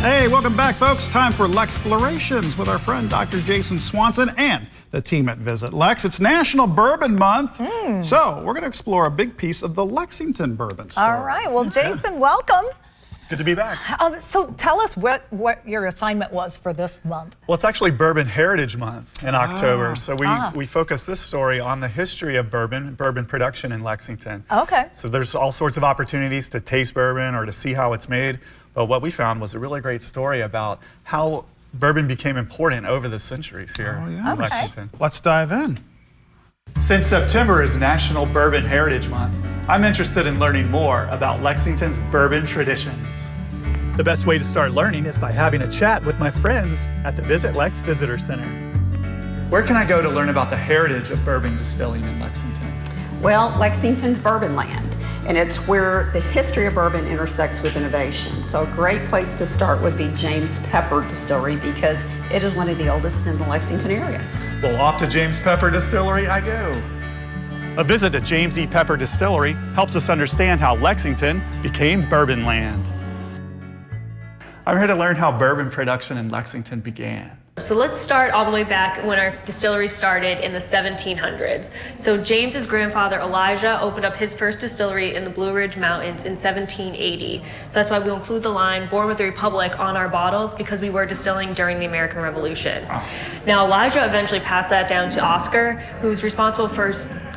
Hey, welcome back, folks. Time for Lexplorations with our friend Dr. Jason Swanson and the team at Visit Lex. It's National Bourbon Month, so we're going to explore a big piece of the Lexington bourbon story. All right. Well, Jason, welcome. It's good to be back. So tell us what your assignment was for this month. Well, it's actually Bourbon Heritage Month in October, so we focus this story on the history of bourbon production in Lexington. Okay. So there's all sorts of opportunities to taste bourbon or to see how it's made. But what we found was a really great story about how bourbon became important over the centuries here in Lexington. Let's dive in. Since September is National Bourbon Heritage Month, I'm interested in learning more about Lexington's bourbon traditions. The best way to start learning is by having a chat with my friends at the Visit Lex Visitor Center. Where can I go to learn about the heritage of bourbon distilling in Lexington? Well, Lexington's bourbon land, and it's where the history of bourbon intersects with innovation. So a great place to start would be James Pepper Distillery because it is one of the oldest in the Lexington area. Well, off to James Pepper Distillery I go. A visit to James E. Pepper Distillery helps us understand how Lexington became bourbon land. I'm here to learn how bourbon production in Lexington began. So let's start all the way back when our distillery started in the 1700s. So James's grandfather Elijah opened up his first distillery in the Blue Ridge Mountains in 1780. So that's why we'll include the line "Born with the Republic" on our bottles, because we were distilling during the American Revolution. Now Elijah eventually passed that down to Oscar, who's responsible for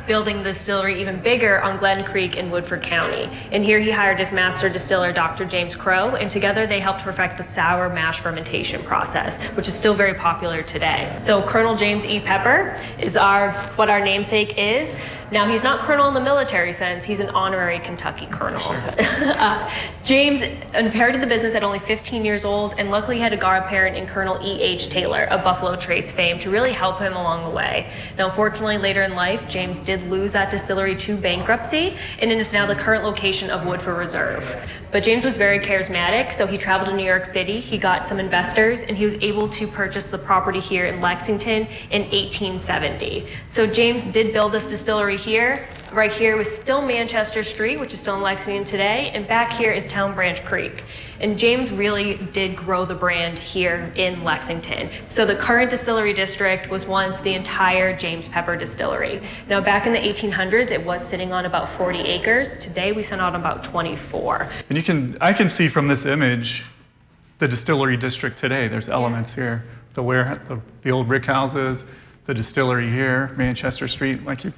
building the distillery even bigger on Glen Creek in Woodford County. And here he hired his master distiller, Dr. James Crow, and together they helped perfect the sour mash fermentation process, which is still very popular today. So Colonel James E. Pepper is what our namesake is. Now he's not colonel in the military sense, he's an honorary Kentucky colonel. James inherited the business at only 15 years old, and luckily he had a godparent in Colonel E.H. Taylor of Buffalo Trace fame to really help him along the way. Now unfortunately later in life, James did lose that distillery to bankruptcy, and it is now the current location of Woodford Reserve. But James was very charismatic, so he traveled to New York City, he got some investors, and he was able to purchase the property here in Lexington in 1870. So James did build this distillery here. Right here was still Manchester Street, which is still in Lexington today, and back here is Town Branch Creek. And James really did grow the brand here in Lexington. So the current distillery district was once the entire James Pepper Distillery. Now back in the 1800s, it was sitting on about 40 acres. Today we sit on about 24. And I can see from this image the distillery district today. There's elements here. The old rick houses, the distillery here, Manchester Street, like you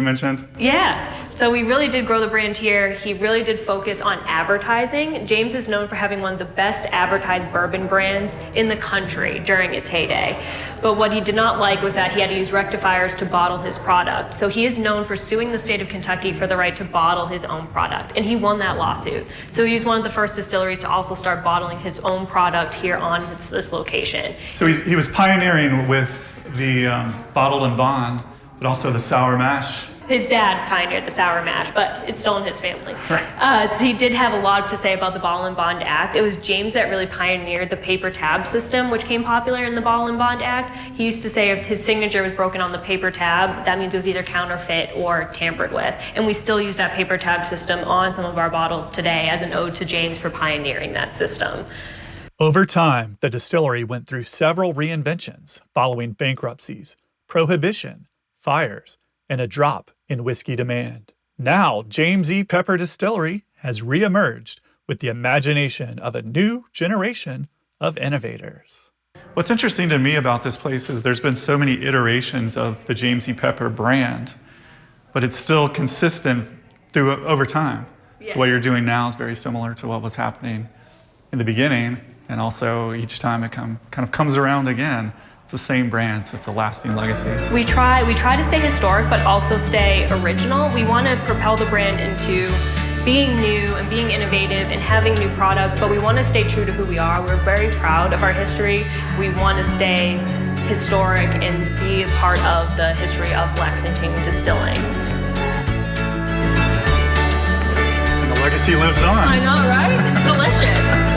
mentioned. Yeah, so we really did grow the brand here. He really did focus on advertising. James is known for having one of the best advertised bourbon brands in the country during its heyday. But what he did not like was that he had to use rectifiers to bottle his product. So he is known for suing the state of Kentucky for the right to bottle his own product, and he won that lawsuit. So he was one of the first distilleries to also start bottling his own product here on this location. So he was pioneering with the bottle and bond, but also the sour mash. His dad pioneered the sour mash, but it's still in his family. Right. So he did have a lot to say about the Bottle and Bond Act. It was James that really pioneered the paper tab system, which came popular in the Bottle and Bond Act. He used to say if his signature was broken on the paper tab, that means it was either counterfeit or tampered with. And we still use that paper tab system on some of our bottles today as an ode to James for pioneering that system. Over time, the distillery went through several reinventions following bankruptcies, prohibition, fires, and a drop in whiskey demand. Now, James E. Pepper Distillery has reemerged with the imagination of a new generation of innovators. What's interesting to me about this place is there's been so many iterations of the James E. Pepper brand, but it's still consistent over time. Yes. So what you're doing now is very similar to what was happening in the beginning, and also each time it kind of comes around again. It's the same brand, so it's a lasting legacy. We try to stay historic, but also stay original. We want to propel the brand into being new and being innovative and having new products, but we want to stay true to who we are. We're very proud of our history. We want to stay historic and be a part of the history of Lexington distilling. And the legacy lives on. I know, right? It's delicious.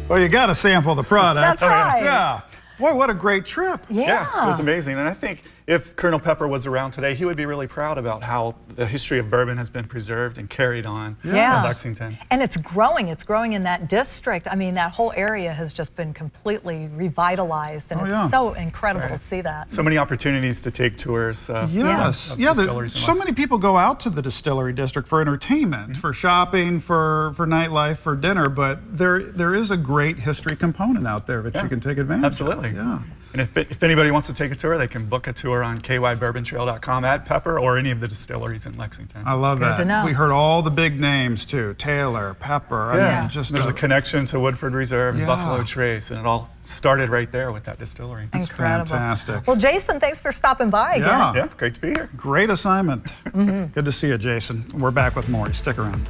Well, you got to sample the product. That's right. Yeah. Boy, what a great trip. Yeah. It was amazing. And I think if Colonel Pepper was around today, he would be really proud about how the history of bourbon has been preserved and carried on in Lexington. And it's growing. It's growing in that district. I mean, that whole area has just been completely revitalized, and it's so incredible to see that. So many opportunities to take tours. Yes, so many people go out to the distillery district for entertainment, for shopping, for nightlife, for dinner, but there is a great history component out there that you can take advantage of. Absolutely. Yeah. And if anybody wants to take a tour, they can book a tour on kybourbontrail.com at Pepper or any of the distilleries in Lexington. I love that. Good to know. We heard all the big names too, Taylor, Pepper. Yeah. I mean, just there's a connection to Woodford Reserve and Buffalo Trace, and it all started right there with that distillery. It's fantastic. Well, Jason, thanks for stopping by again. Yeah, great to be here. Great assignment. Good to see you, Jason. We're back with more. Stick around.